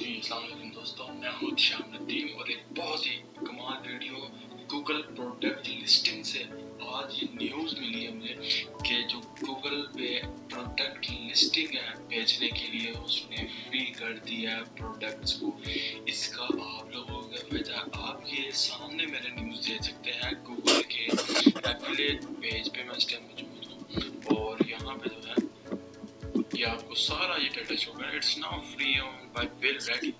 जी अस्सलाम वालेकुम दोस्तों, मैं अहतशाम नदीम और एक बहुत ही कमाल वीडियो गूगल प्रोडक्ट लिस्टिंग से आज ये न्यूज़ मिली है मुझे कि जो गूगल पे प्रोडक्ट लिस्टिंग है बेचने के लिए उसने फ्री कर दिया है प्रोडक्ट्स को। इसका आप लोगों का फायदा आप ये सामने मेरे न्यूज़ देख सकते हैं गूगल के एफिलिएट पेज पे मैं इस टाइम मौजूद हूँ और यहाँ पे जो है ये आपको सारा ये डाटा शो कर it's now free on by bill ready.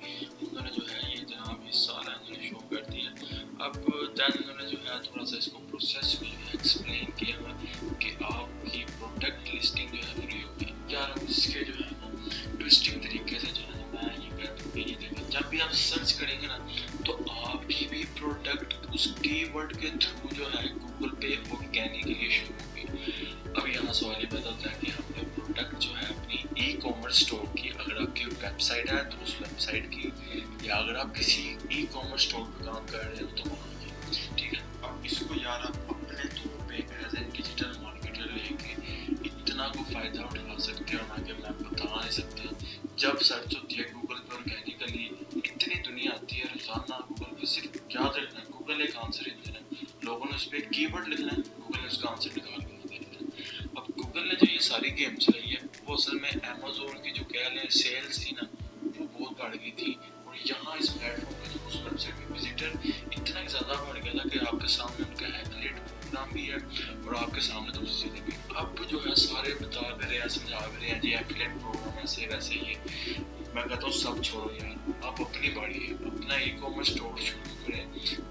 उन्होंने जो है ये जनाब ये सारा इन्होंने शो कर दिया। अब देन उन्होंने जो है थोड़ा सा इसको प्रोसेस को जो है एक्सप्लेन किया है कि आपकी प्रोडक्ट लिस्टिंग जो है फ्री होगी। यार अब इसके जो है ना ट्विस्टिंग तरीके से जो है मैं ये कर दूँगी। ये देखिए जब भी आप सर्च करेंगे ना तो आपकी भी प्रोडक्ट उस कीवर्ड के थ्रू जो है गूगल पे ऑर्गेनिकली शो होगी। अब यहाँ सवाल ये पैदा होता है कि हमने प्रोडक्ट जो है अपनी ई कॉमर्स स्टोर की, अगर आपकी वेबसाइट है तो उस वेबसाइट की, या अगर आप किसी ई कॉमर्स स्टोर पर काम कर रहे हो तो वहाँ की, ठीक है। अब इसको यार आप अपने तौर पे एज ए डिजिटल मार्केटर लेके इतना को फायदा उठा सकते हो ना कि मैं बता नहीं सकता। जब सर्च होती है गूगल पर ऑर्गेनिकली इतनी दुनिया आती है रोजाना गूगल पे, सिर्फ याद रखना गूगल एक आंसर ही देना है, लोगों ने उस पर कीवर्ड लिखना है, गूगल ने उसका आंसर निकाल के अब गूगल ने जो ये सारी गेम चलाई है वो असल में अमेज़न की जो कह लें सेल्स थी ना वो बहुत बढ़ गई थी और यहाँ इस प्लेटफॉर्म पे जो उस वेबसाइट पे विजिटर इतना ज़्यादा बढ़ गया था कि आपके सामने उनका एफिलिएट प्रोग्राम भी है और आपके सामने दूसरी चीज़ें भी। अब जो है सारे बता भी रहे हैं, समझा भी रहे हैं जी एफिलिएट प्रोग्राम ऐसे वैसे ही। मैं कहता हूँ सब छोड़ो यार, आप अपनी बाड़ी है, अपना ई कॉमर्स स्टोर शुरू करें।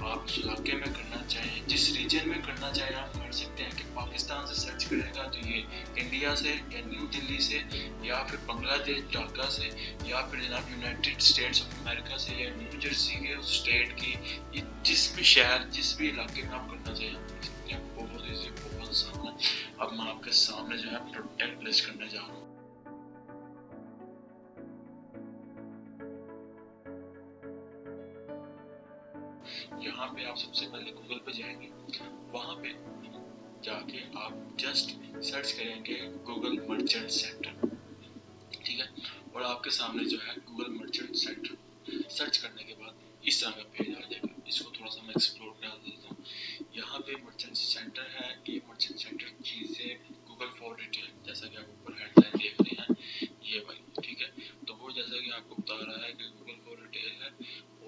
आप उस इलाके में करना चाहें, जिस रीजन में करना चाहें आप कर सकते हैं। कि पाकिस्तान से सर्च करेगा तो ये इंडिया से या न्यू दिल्ली से या फिर बांग्लादेश ढाका से या फिर जनाब यूनाइटेड स्टेट्स ऑफ अमेरिका से या न्यू जर्सी के उस स्टेट की, ये जिस भी शहर जिस भी इलाके में आप करना चाहें आप कर सकते हैं। बहुत ईजी, बहुत आसान है। अब मैं आपके सामने जो है प्रोडक्ट लिस्ट करने जा रहा हूँ। यहाँ पे आप सबसे पहले गूगल पे जाएंगे, वहाँ पे जाके आप जस्ट सर्च करेंगे गूगल मर्चेंट सेंटर, ठीक है। और आपके सामने जो है गूगल मर्चेंट सेंटर सर्च करने के बाद इस तरह का पेज आ जाएगा। इसको थोड़ा सा मैं एक्सप्लोर कर देता हूँ। यहाँ पे मर्चेंट सेंटर है, ये मर्चेंट सेंटर चीज़ें गूगल फॉर रिटेल, जैसा कि आप ऊपर हेडलाइन देख रहे हैं ये वाली, ठीक है। तो वो जैसा कि आपको बता रहा है कि गूगल फॉर रिटेल है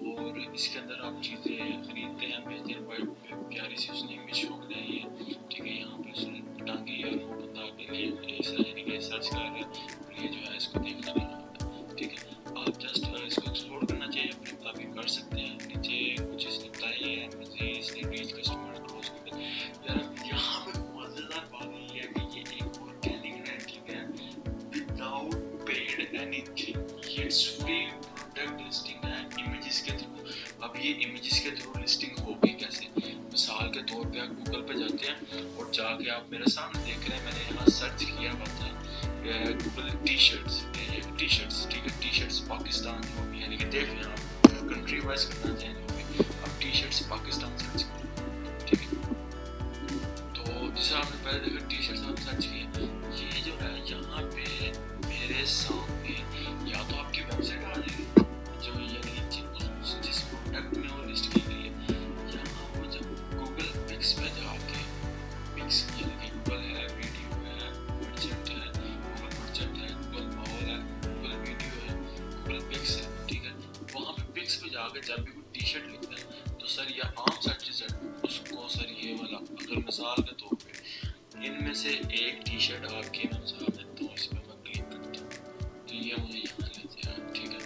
और इसके अंदर आप चीज़ें खरीदते हैं, बेचते हैं। बड़ी प्यारी सी उसने इमेज शो बनाई है, ठीक है। यहाँ पे उसने टांगी और वो बंदा के लिए सर्च कर रहा है और ये जो है इसको देखना नहीं होता, ठीक है। आप जस्ट इसको एक्सप्लोर करना चाहिए अपने मुताबिक कर सकते हैं। नीचे कुछ इसने बताई है मुझे इसने रीच कस्टमर क्लोज कर यार। यहाँ पे मज़ेदार बात ये है कि ये एक ऑर्गेनिक रैंकिंग है विदाउट पेड एनीथिंग। ये इट्स फ्री प्रोडक्ट लिस्टिंग है इमेजेस के थ्रू। अब ये इमेजेस के थ्रू लिस्टिंग होगी कैसे? मिसाल के तौर पे आप गूगल पे जाते हैं और जाके आप मेरे सामने देख रहे हैं, मैंने यहाँ सर्च किया हुआ था गूगल टी शर्ट्स, ठीक है। टी शर्ट्स पाकिस्तान जो भी यानी कि देख रहे हैं आप कंट्री वाइज करना चाहिए जो भी। अब टी शर्ट्स पाकिस्तान सर्च करें, ठीक है। तो जैसे आपने पहले देखा टी शर्ट्स आप सर्च किए, ये जो है यहाँ पे मेरे सामने या तो आपकी वेबसाइट आ जाएगी जो यानी जिस प्रोडक्ट में वो लिस्ट की गई है। यहाँ वो जब गूगल पिक्स में जाके पिक्स यानी कि गूगल है, वीडियो है, मर्चेंट है, गूगल मर्चेंट है, गूगल मॉल है, गूगल वीडियो है, गूगल पिक्स है, ठीक है। वहाँ पे पिक्स पे जाके जब भी कोई टी शर्ट लिखता है तो सर या आम सर्चेस है उसको सर ये वाला, अगर मिसाल के तौर पे इनमें से एक टी शर्ट आपकी मैं मिसाल देता हूँ, इस पर मैं क्लिक करता हूँ तो ये मुझे यहाँ लेते हैं, ठीक है।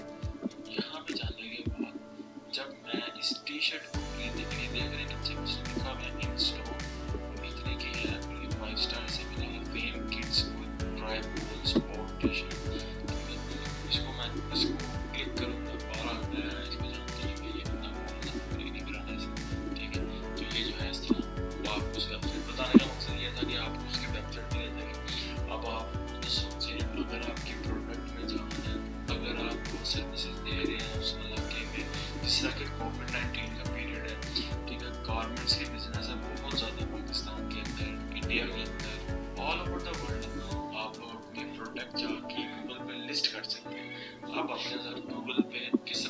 यहाँ पे जाने के बाद जब मैं इस टी शर्ट को खरीदने के लिए देख रहे हैं नीचे कुछ लिखा हुआ है इन स्टोर, इतने की है, 5 स्टार से मिलेगी, फेम किड्स को dry ball sport T shirt. इसको मैं इसको क्लिक करूँगा, 12 है, इसको जानते हैं कि ये कितना नहीं कराना है, ठीक है। तो ये जो है इस तरह आपको उस वेबसाइट बताने का मकसद ये था कि आपको उसके वेबसाइट ले जाएगा। अब आप सोचें अगर आपके प्रोडक्ट में जाना है, अगर आप सर्विसेज दे रहे हैं उस इलाके में, जिस तरह के कोविड-19 का पीरियड है, ठीक है। गारमेंट्स की बिजनेस है बहुत ज़्यादा पाकिस्तान के अंदर, इंडिया के अंदर, ऑल ओवर द वर्ल्ड। आप लोग अपने प्रोडक्ट जाके गूगल पे लिस्ट कर सकते हैं। आप अपने गूगल पे किसी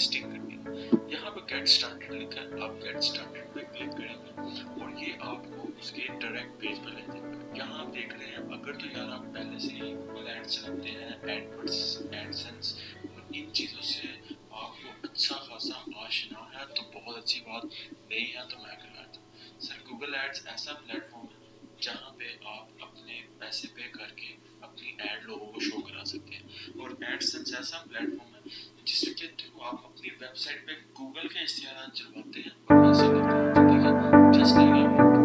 लिस्टिंग करनी है। यहाँ पे गेट स्टार्टेड लिखा है, आप गेट स्टार्टेड पे क्लिक करेंगे और ये आपको उसके डायरेक्ट पेज पर ले जाएगा। यहाँ आप देख रहे हैं, अगर तो यार आप पहले से ही गूगल एड्स चलाते हैं, एडवर्ड्स, एडसेंस और इन चीज़ों से आपको अच्छा खासा आशना है तो बहुत अच्छी बात, नहीं है तो मैं कहता हूँ सर गूगल एड्स ऐसा प्लेटफॉर्म है जहाँ पे आप अपने पैसे पे करके अपनी एड लोगों को शो करा सकते हैं। और एडसेंस ऐसा प्लेटफॉर्म है जिसके थ्रू आप अपनी वेबसाइट पे गूगल के इश्तेहार चलवाते हैं और पैसे लेते हैं। ठीक है, जस्ट लाइक आप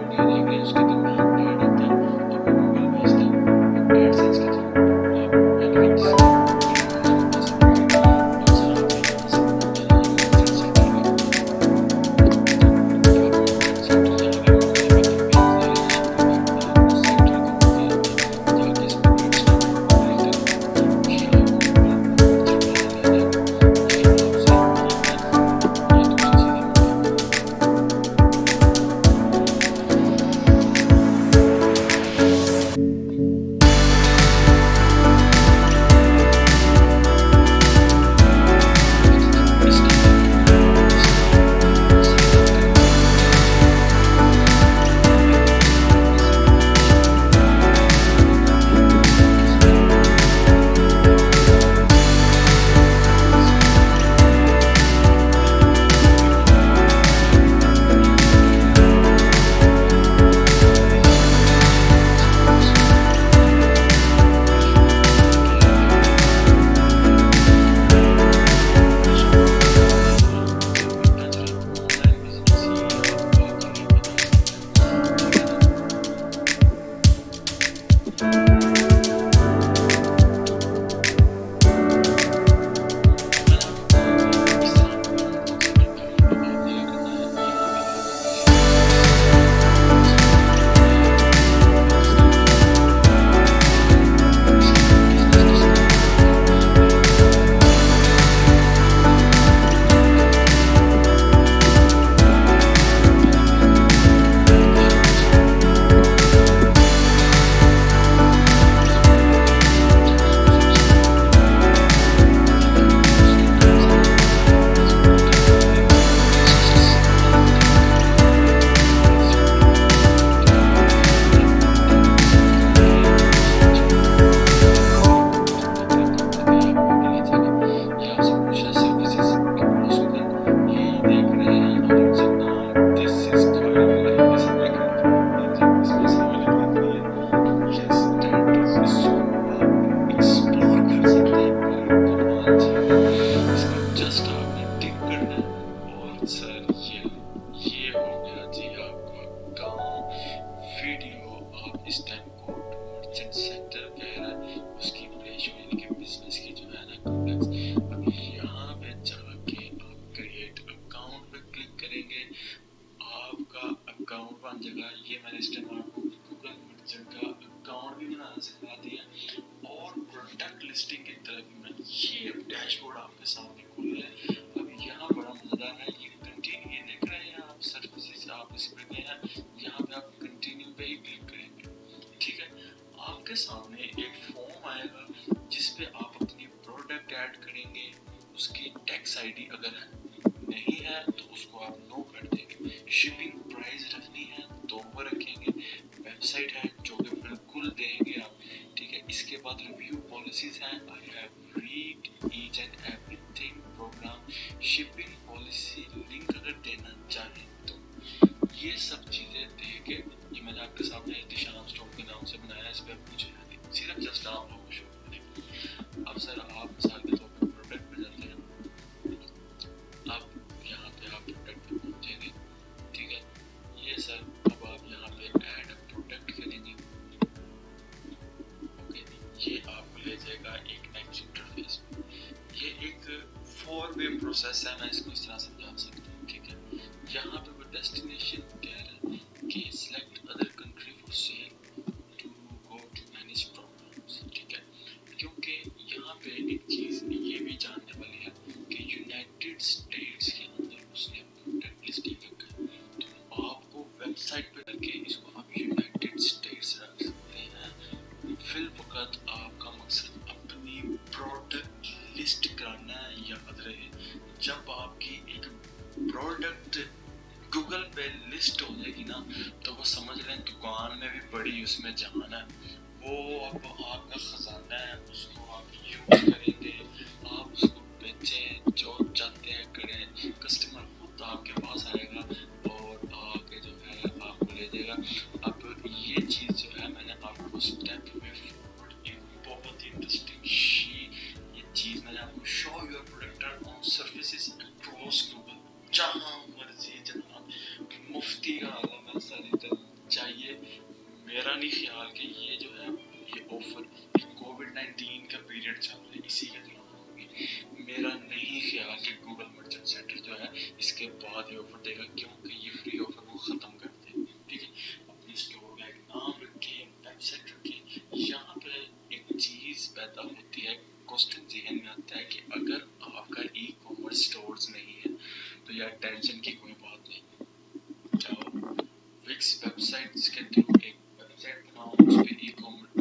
वीडियो देख रहे हैं उसके थ्रू ऐड आता है तो वो गूगल भेजता है और एडसेंस के थ्रू आप यानी कि ये मैंने इस टाइम आपको गूगल मर्चेंट का अकाउंट भी बनाना सिखा दिया और प्रोडक्ट लिस्टिंग की तरफ भी मैं ये डैशबोर्ड आपके सामने खुल है। अब यहाँ बड़ा मजेदार है, ये कंटिन्यू, ये देख रहे हैं आप सर्विसेज, आप इस पे गए हैं, यहाँ पे आप कंटिन्यू पे ही क्लिक करेंगे। ठीक है, आपके सामने एक फॉर्म आएगा जिस पे आप अपनी प्रोडक्ट ऐड करेंगे, उसकी टैक्स आईडी अगर नहीं है तो उसको आप नो कर देंगे, शिपिंग प्राइस रखनी है तो वो रखेंगे, वेबसाइट है जो कि बिल्कुल देंगे आप। ठीक है, इसके बाद रिव्यू पॉलिसीज हैं, I have read each and everything, programme, shipping policy, link अगर देना चाहे तो ये सब चीजें देके ये मैंने आपके सामने अहतिशाम स्टॉक के नाम से बनाया, इस पर मुझे सिर्फ जस्ट आप लोगों को शो करें। अब सर आप मिसाल के तौर पर प्रोडक्ट पे जाते हैं, आप यहाँ पे आप प्रोडक्ट पे पहुंचेंगे। ठीक है, ये सर अब आप यहाँ पे ऐड प्रोडक्ट करेंगे। ओके, ये आपको ले जाएगा एक नेक्स्ट इंटरफेस पे। ये एक 4-वे प्रोसेस है, मैं इसको इस तरह समझा सकता हूँ। ठीक है, यहाँ पे वो डेस्टिनेशन कह रहा है कि select other country for sale to go to manage problems. ठीक है, क्योंकि यहाँ पे एक चीज ये भी जानने वाली है कि यूनाइटेड स्टेट्स के अंदर उसने प्रोडक्ट लिस्टिंग रखा है, तो आपको वेबसाइट पे करके इसको आप यूनाइटेड स्टेट्स रख सकते हैं। फिल वक्त आपका मकसद अपनी प्रोडक्ट लिस्ट कराना है या अदर जब आपकी एक प्रोडक्ट गूगल पे लिस्ट हो जाएगी ना, तो वो समझ लें दुकान में भी बड़ी उसमें जान है, वो अब आपका खजाना है, उसको आप यूज करेंगे, आप उसको बेचें, जो चाहते हैं करें, कस्टमर खुद आपके पास आएगा और आके जो है आपको ले जाएगा। अब ये चीज़ जो है मैंने आपको स्टेप में फॉरवर्ड एक बहुत ही इंटरेस्टिंग ये चीज़ मैंने आपको show your product on services across global, जहाँ मर्जी जहाँ मुफ्ती का आलम है सारी चाहिए। मेरा नहीं ख्याल कि ये जो है ये ऑफर कोविड-19 का पीरियड चल रहा है इसी के दौरान होगी। मेरा नहीं ख्याल कि गूगल मर्चेंट सेंटर जो है इसके बाद ये ऑफर देगा, क्योंकि ये फ्री ऑफर वो खत्म कर दे। ठीक है, अपने स्टोर का एक नाम रखे, वेबसाइट रखे। यहाँ पे एक चीज पैदा होती है, क्वेश्चन जहन में आता है कि अगर आपका ई कॉमर्स स्टोर्स नहीं है तो यार टेंशन की कोई बात नहीं, जाओ विक्स वेबसाइट्स के थ्रू एक वेबसाइट बनाओ, उस पे ई कॉमर्स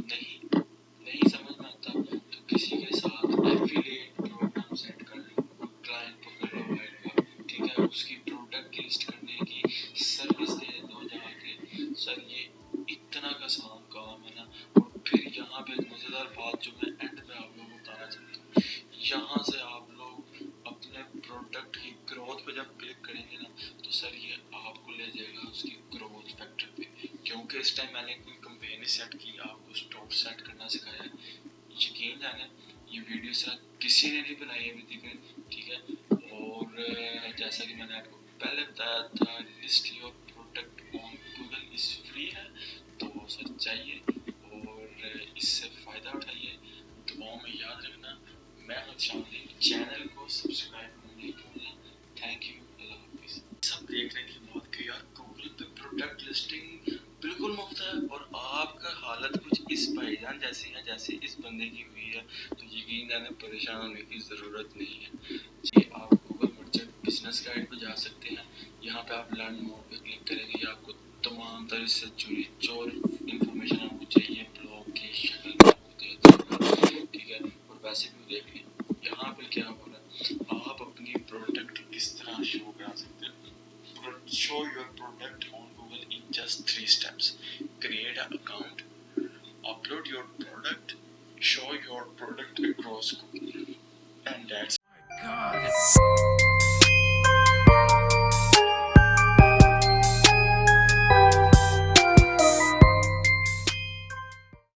नहीं समझ में आता तो किसी के साथ एफिलिएट प्रोग्राम सेट कर लो, क्लाइंट पकड़ लो आएगा, ठीक है, उसकी प्रोडक्ट लिस्ट करने की सर्विस दे दो जाके। सर ये इतना का आसान काम है ना। और फिर यहाँ पे मजेदार बात जो मैं एंड में आप लोगों को बताना चाहता हूँ, यहाँ से आप लोग अपने प्रोडक्ट की ग्रोथ पे जब क्लिक करेंगे ना, तो सर ये आपको ले जाएगा उसकी ग्रोथ फैक्टर पे, क्योंकि इस टाइम मैंने कोई कंपेनी सेट की, आपको स्टॉप सेट करना सिखाया है। यकीन जाने ये वीडियो सर किसी ने नहीं बनाई अभी तक, ठीक है। और जैसा कि मैंने आपको पहले बताया था, list your product on Google is free है, तो सर चाहिए और इससे फायदा उठाइए। दुआओं में याद रखना। मैं अहतशाम, चैनल को सब्सक्राइब करना नहीं भूलना। थैंक यू, अल्लाह हाफिज़। सब देखने की बात की यार, गूगल पे प्रोडक्ट लिस्टिंग बिल्कुल मुफ्त है और आपका हालत कुछ इस भाईजान जैसी है जैसे इस बंदे की हुई है, तो यकीन जाने परेशान होने की ज़रूरत नहीं है जी। आप गूगल मर्चेंट बिजनेस गाइड पे जा सकते हैं, यहाँ पे आप लर्न मोर पे क्लिक करेंगे, ये आपको तमाम तरह से जुड़ी जो इंफॉर्मेशन आपको चाहिए ब्लॉग की शक्ल में आपको दे देगा, ठीक है। और वैसे भी देख लें यहाँ पे क्या हो रहा है, आप अपनी प्रोडक्ट किस तरह शो करा सकते हैं। Show your product on Google in just 3 steps. Create an account, upload your product, show your product across Google, and that's